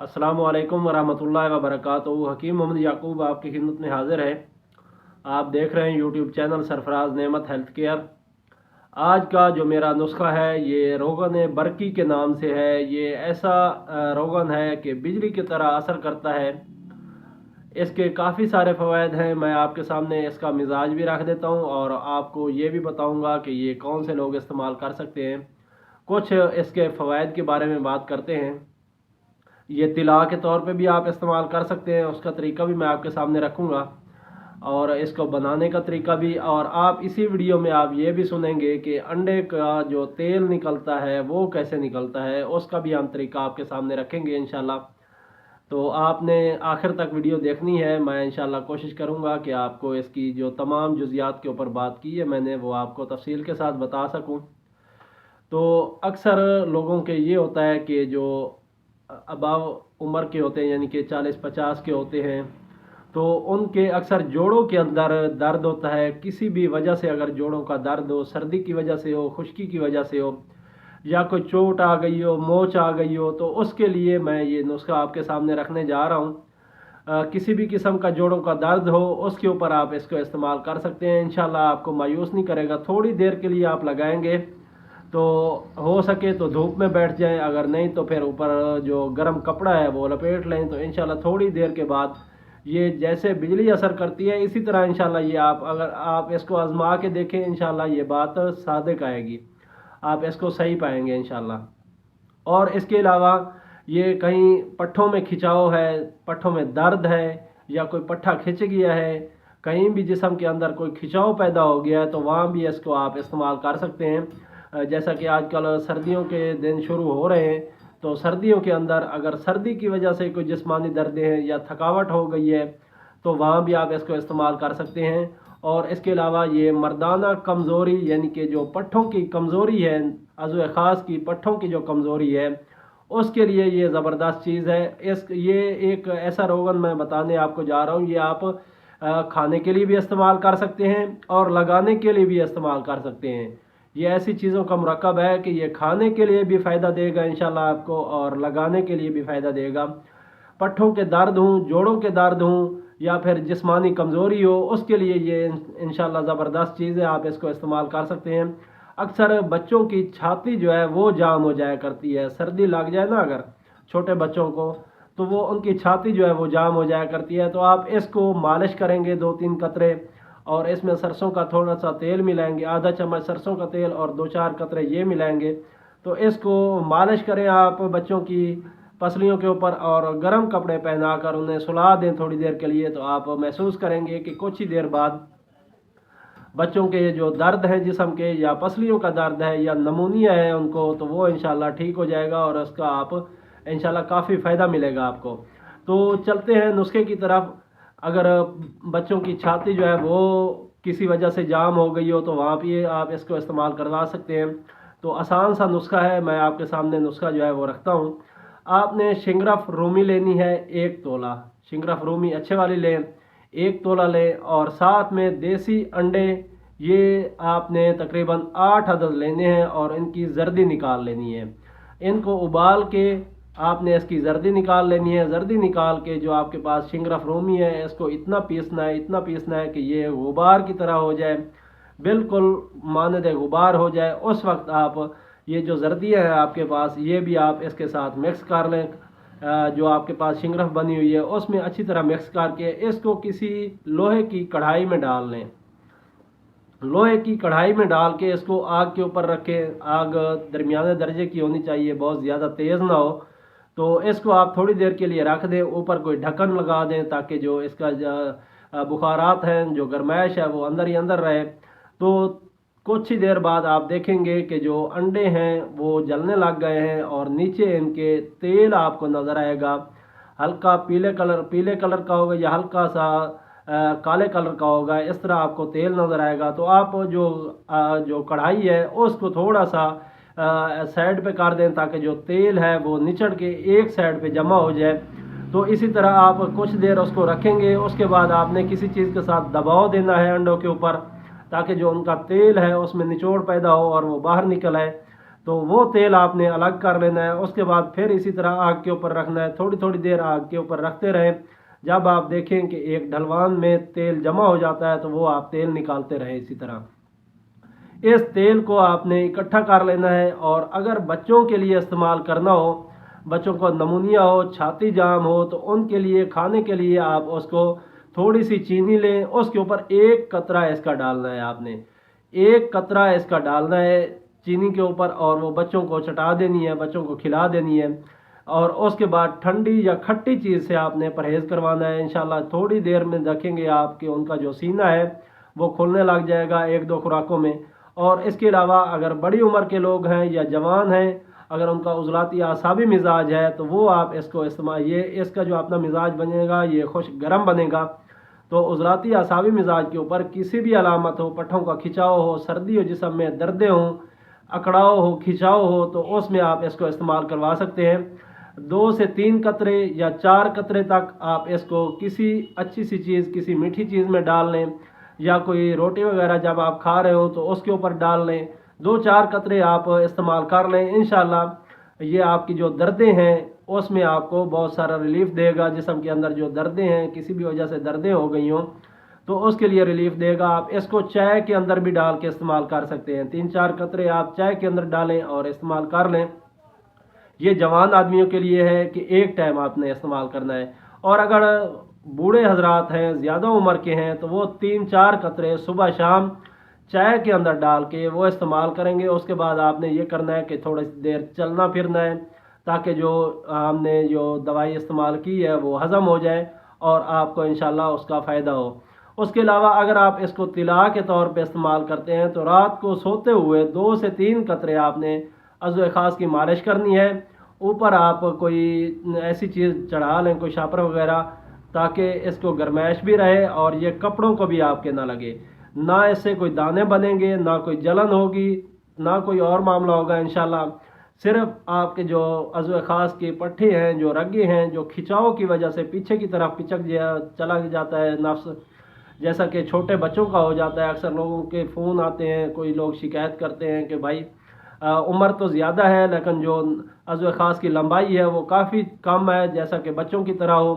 अस्सलामु अलैकुम वरहमतुल्लाहि वबरकातुहू। हकीम मोहम्मद याकूब आपकी खिदमत में हाजिर है। आप देख रहे हैं यूट्यूब चैनल सरफराज नेमत हेल्थ केयर। आज का जो मेरा नुस्खा है ये रोगन बरकी के नाम से है। ये ऐसा रोगन है कि बिजली की तरह असर करता है। इसके काफ़ी सारे फ़वाद हैं। मैं आपके सामने इसका मिजाज भी रख देता हूँ और आपको ये भी बताऊँगा कि ये कौन से लोग इस्तेमाल कर सकते हैं। कुछ इसके फ़वाद के बारे में बात करते हैं। ये तिला के तौर पे भी आप इस्तेमाल कर सकते हैं, उसका तरीका भी मैं आपके सामने रखूँगा और इसको बनाने का तरीका भी। और आप इसी वीडियो में आप ये भी सुनेंगे कि अंडे का जो तेल निकलता है वो कैसे निकलता है, उसका भी हम तरीका आपके सामने रखेंगे इंशाल्लाह। तो आपने आखिर तक वीडियो देखनी है। मैं इंशाल्लाह कोशिश करूँगा कि आपको इसकी जो तमाम जुज़ियात के ऊपर बात की है मैंने वो आपको तफसील के साथ बता सकूँ। तो अक्सर लोगों के ये होता है कि जो अबाव उम्र के होते हैं यानी कि 40-50 के होते हैं, तो उनके अक्सर जोड़ों के अंदर दर्द होता है। किसी भी वजह से अगर जोड़ों का दर्द हो, सर्दी की वजह से हो, खुश्की की वजह से हो, या कोई चोट आ गई हो, मोच आ गई हो, तो उसके लिए मैं ये नुस्खा आपके सामने रखने जा रहा हूँ। किसी भी किस्म का जोड़ों का दर्द हो उसके ऊपर आप इसको इस्तेमाल कर सकते हैं। इंशाल्लाह आपको मायूस नहीं करेगा। थोड़ी देर के लिए आप लगाएंगे तो हो सके तो धूप में बैठ जाएं, अगर नहीं तो फिर ऊपर जो गर्म कपड़ा है वो लपेट लें। तो इंशाल्लाह थोड़ी देर के बाद ये जैसे बिजली असर करती है इसी तरह इंशाल्लाह ये आप अगर आप इसको आजमा के देखें इंशाल्लाह ये बात सादिक आएगी, आप इसको सही पाएंगे इंशाल्लाह। और इसके अलावा ये कहीं पट्ठों में खिंचाव है, पट्ठों में दर्द है, या कोई पट्ठा खिंच गया है, कहीं भी जिस्म के अंदर कोई खिंचाव पैदा हो गया है तो वहाँ भी इसको आप इस्तेमाल कर सकते हैं। जैसा कि आजकल सर्दियों के दिन शुरू हो रहे हैं, तो सर्दियों के अंदर अगर सर्दी की वजह से कोई जिस्मानी दर्दें हैं या थकावट हो गई है तो वहाँ भी आप इसको इस्तेमाल कर सकते हैं। और इसके अलावा ये मर्दाना कमज़ोरी यानी कि जो पट्ठों की कमज़ोरी है, अज़्व ख़ास की पट्ठों की जो कमज़ोरी है, उसके लिए ये ज़बरदस्त चीज़ है। ये एक ऐसा रोगन मैं बताने आपको जा रहा हूँ। ये आप खाने के लिए भी इस्तेमाल कर सकते हैं और लगाने के लिए भी इस्तेमाल कर सकते हैं। ये ऐसी चीज़ों का मुरक्कब है कि ये खाने के लिए भी फ़ायदा देगा इंशाल्लाह आपको और लगाने के लिए भी फ़ायदा देगा। पट्ठों के दर्द हों, जोड़ों के दर्द हों, या फिर जिस्मानी कमज़ोरी हो, उसके लिए ये इंशाल्लाह ज़बरदस्त चीज़ है। आप इसको इस्तेमाल कर सकते हैं। अक्सर बच्चों की छाती जो है वो जाम हो जाया करती है, सर्दी लग जाए ना अगर छोटे बच्चों को, तो वो उनकी छाती जो है वो जाम हो जाया करती है। तो आप इसको मालिश करेंगे 2-3 कतरे और इसमें सरसों का थोड़ा सा तेल मिलाएंगे, आधा चम्मच सरसों का तेल और 2-4 कतरे ये मिलाएंगे। तो इसको मालिश करें आप बच्चों की पसलियों के ऊपर और गर्म कपड़े पहनाकर उन्हें सुला दें थोड़ी देर के लिए। तो आप महसूस करेंगे कि कुछ ही देर बाद बच्चों के जो दर्द है जिस्म के, या पसलियों का दर्द है या नमूनिया है उनको, तो वो इंशाल्लाह ठीक हो जाएगा और उसका आप इंशाल्लाह काफ़ी फ़ायदा मिलेगा आपको। तो चलते हैं नुस्खे की तरफ। अगर बच्चों की छाती जो है वो किसी वजह से जाम हो गई हो तो वहाँ भी आप इसको इस्तेमाल करवा सकते हैं। तो आसान सा नुस्खा है, मैं आपके सामने नुस्खा जो है वो रखता हूँ। आपने शिंगरफ रूमी लेनी है 1 तोला। शिंगरफ रूमी अच्छे वाली लें, 1 तोला लें। और साथ में देसी अंडे, ये आपने तकरीबन 8 अदद लेने हैं और इनकी जर्दी निकाल लेनी है। इनको उबाल के आपने इसकी जर्दी निकाल लेनी है। जर्दी निकाल के जो आपके पास शिंगरफ रूमी है इसको इतना पीसना है, इतना पीसना है कि ये गुबार की तरह हो जाए, बिल्कुल मानद गुबार हो जाए। उस वक्त आप ये जो जर्दियाँ हैं आपके पास ये भी आप इसके साथ मिक्स कर लें। जो आपके पास शिंगरफ बनी हुई है उसमें अच्छी तरह मिक्स करके इसको किसी लोहे की कढ़ाई में डाल लें। लोहे की कढ़ाई में डाल के इसको आग के ऊपर रखें। आग दरमियाने दर्जे की होनी चाहिए, बहुत ज़्यादा तेज़ ना हो। तो इसको आप थोड़ी देर के लिए रख दें, ऊपर कोई ढक्कन लगा दें ताकि जो इसका बुखारात हैं, जो गर्माइश है वो अंदर ही अंदर रहे। तो कुछ ही देर बाद आप देखेंगे कि जो अंडे हैं वो जलने लग गए हैं और नीचे इनके तेल आपको नज़र आएगा। हल्का पीले कलर का होगा या हल्का सा काले कलर का होगा, इस तरह आपको तेल नज़र आएगा। तो आप जो कढ़ाई है उसको थोड़ा सा साइड पे कर दें ताकि जो तेल है वो निचड़ के एक साइड पे जमा हो जाए। तो इसी तरह आप कुछ देर उसको रखेंगे। उसके बाद आपने किसी चीज़ के साथ दबाव देना है अंडों के ऊपर ताकि जो उनका तेल है उसमें निचोड़ पैदा हो और वो बाहर निकल आए। तो वो तेल आपने अलग कर लेना है। उसके बाद फिर इसी तरह आग के ऊपर रखना है, थोड़ी थोड़ी देर आग के ऊपर रखते रहें। जब आप देखें कि एक ढलवान में तेल जमा हो जाता है तो वो आप तेल निकालते रहें। इसी तरह इस तेल को आपने इकट्ठा कर लेना है। और अगर बच्चों के लिए इस्तेमाल करना हो, बच्चों को नमूनिया हो, छाती जाम हो, तो उनके लिए खाने के लिए आप उसको थोड़ी सी चीनी लें, उसके ऊपर एक कतरा इसका डालना है। आपने एक कतरा इसका डालना है चीनी के ऊपर, और वो बच्चों को चटा देनी है, बच्चों को खिला देनी है। और उसके बाद ठंडी या खट्टी चीज़ से आपने परहेज़ करवाना है। इंशाल्लाह थोड़ी देर में देखेंगे आप कि उनका जो सीना है वो खुलने लग जाएगा एक दो खुराकों में। और इसके अलावा अगर बड़ी उम्र के लोग हैं या जवान हैं, अगर उनका उज़लाती आसाबी मिजाज है, तो वो आप इसको इस्तेमाल, ये इसका जो अपना मिजाज बनेगा ये खुश गर्म बनेगा। तो उज़लाती आसाबी मिजाज के ऊपर किसी भी अलामत हो, पट्ठों का खिंचाव हो, सर्दी हो, जिस्म में दर्दें हों, अकड़ाव हो, खिंचाव हो, तो उसमें आप इसको इस्तेमाल करवा सकते हैं। 2 से 3 कतरे या 4 कतरे तक आप इसको किसी अच्छी सी चीज़, किसी मीठी चीज़ में डाल लें, या कोई रोटी वगैरह जब आप खा रहे हो तो उसके ऊपर डाल लें। 2-4 कतरे आप इस्तेमाल कर लें। इंशाल्लाह ये आपकी जो दर्दें हैं उसमें आपको बहुत सारा रिलीफ देगा। जिस्म के अंदर जो दर्दें हैं, किसी भी वजह से दर्दें हो गई हों, तो उसके लिए रिलीफ देगा। आप इसको चाय के अंदर भी डाल के इस्तेमाल कर सकते हैं। 3-4 कतरे आप चाय के अंदर डालें और इस्तेमाल कर लें। ये जवान आदमियों के लिए है कि एक टाइम आपने इस्तेमाल करना है। और अगर बूढ़े हजरात हैं, ज़्यादा उम्र के हैं, तो वो 3-4 कतरे सुबह शाम चाय के अंदर डाल के वो इस्तेमाल करेंगे। उसके बाद आपने ये करना है कि थोड़ी देर चलना फिरना है, ताकि जो हमने जो दवाई इस्तेमाल की है वो हज़म हो जाए और आपको इंशाल्लाह उसका फ़ायदा हो। उसके अलावा अगर आप इसको तिला के तौर पे इस्तेमाल करते हैं तो रात को सोते हुए 2 से 3 कतरे आपने अज़्व ख़ास की मालिश करनी है। ऊपर आप कोई ऐसी चीज़ चढ़ा लें, कोई शापर वगैरह, ताकि इसको गर्माइश भी रहे और ये कपड़ों को भी आपके ना लगे। ना इससे कोई दाने बनेंगे, ना कोई जलन होगी, ना कोई और मामला होगा। इंशाल्लाह सिर्फ आपके जो अज़्व ख़ास के पट्टे हैं, जो रगे हैं, जो खिंचाव की वजह से पीछे की तरफ चला जाता है नफ्स, जैसा कि छोटे बच्चों का हो जाता है। अक्सर लोगों के फ़ोन आते हैं, कोई लोग शिकायत करते हैं कि भाई उम्र तो ज़्यादा है लेकिन जो अज़्व ख़ास की लंबाई है वो काफ़ी कम है, जैसा कि बच्चों की तरह हो।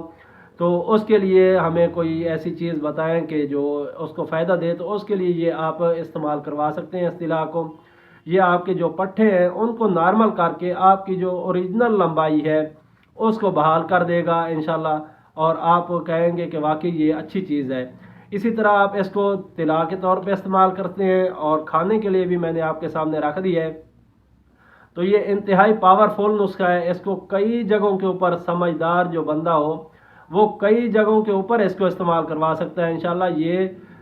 तो उसके लिए हमें कोई ऐसी चीज़ बताएं कि जो उसको फ़ायदा दे, तो उसके लिए ये आप इस्तेमाल करवा सकते हैं इस्तिलाह को। ये आपके जो पट्टे हैं उनको नॉर्मल करके आपकी जो ओरिजिनल लंबाई है उसको बहाल कर देगा इंशाल्लाह, और आप कहेंगे कि वाकई ये अच्छी चीज़ है। इसी तरह आप इसको तिला के तौर पे इस्तेमाल करते हैं, और खाने के लिए भी मैंने आपके सामने रख दिया है। तो ये इंतहाई पावरफुल नुस्खा है। इसको कई जगहों के ऊपर समझदार जो बंदा हो वो कई जगहों के ऊपर इसको इस्तेमाल करवा सकता है इंशाल्लाह। ये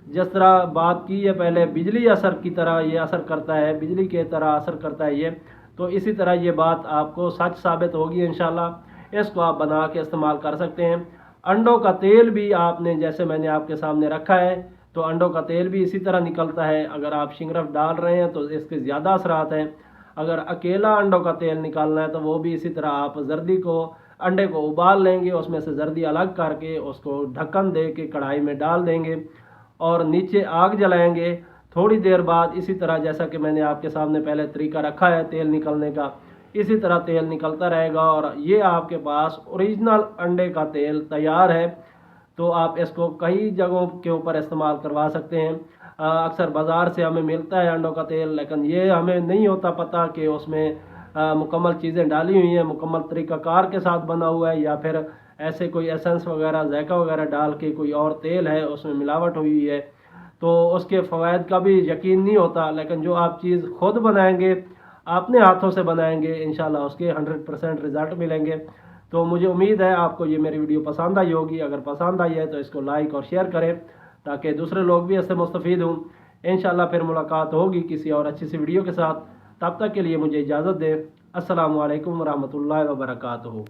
जिस तरह बात की है पहले, बिजली असर की तरह ये असर करता है, बिजली के तरह असर करता है ये, तो इसी तरह ये बात आपको सच साबित होगी इंशाल्लाह। इसको आप बना के इस्तेमाल कर सकते हैं। अंडों का तेल भी आपने, जैसे मैंने आपके सामने रखा है, तो अंडों का तेल भी इसी तरह निकलता है। अगर आप शिंगरफ डाल रहे हैं तो इसके ज़्यादा असरात हैं। अगर अकेला अंडों का तेल निकालना है तो वो भी इसी तरह आप जर्दी को, अंडे को उबाल लेंगे, उसमें से जर्दी अलग करके उसको ढक्कन दे के कढ़ाई में डाल देंगे और नीचे आग जलाएंगे। थोड़ी देर बाद इसी तरह, जैसा कि मैंने आपके सामने पहले तरीका रखा है तेल निकलने का, इसी तरह तेल निकलता रहेगा और ये आपके पास ओरिजिनल अंडे का तेल तैयार है। तो आप इसको कई जगहों के ऊपर इस्तेमाल करवा सकते हैं। अक्सर बाज़ार से हमें मिलता है अंडों का तेल, लेकिन ये हमें नहीं होता पता कि उसमें मुकम्मल चीज़ें डाली हुई हैं, मुकम्मल तरीक़ाकार के साथ बना हुआ है, या फिर ऐसे कोई एसेंस वगैरह, जायका वगैरह डाल के कोई और तेल है उसमें मिलावट हुई है, तो उसके फ़वाइद का भी यकीन नहीं होता। लेकिन जो आप चीज़ खुद बनाएंगे, अपने हाथों से बनाएंगे, इंशाल्लाह उसके 100% रिज़ल्ट मिलेंगे। तो मुझे उम्मीद है आपको ये मेरी वीडियो पसंद आई होगी। अगर पसंद आई है तो इसको लाइक और शेयर करें ताकि दूसरे लोग भी इससे मुस्तफ़ीद हों। इंशाल्लाह फिर मुलाकात होगी किसी और अच्छी सी वीडियो के साथ। तब तक के लिए मुझे इजाज़त दें। अस्सलामु अलैकुम वरहमतुल्लाहि वबरकातुहू।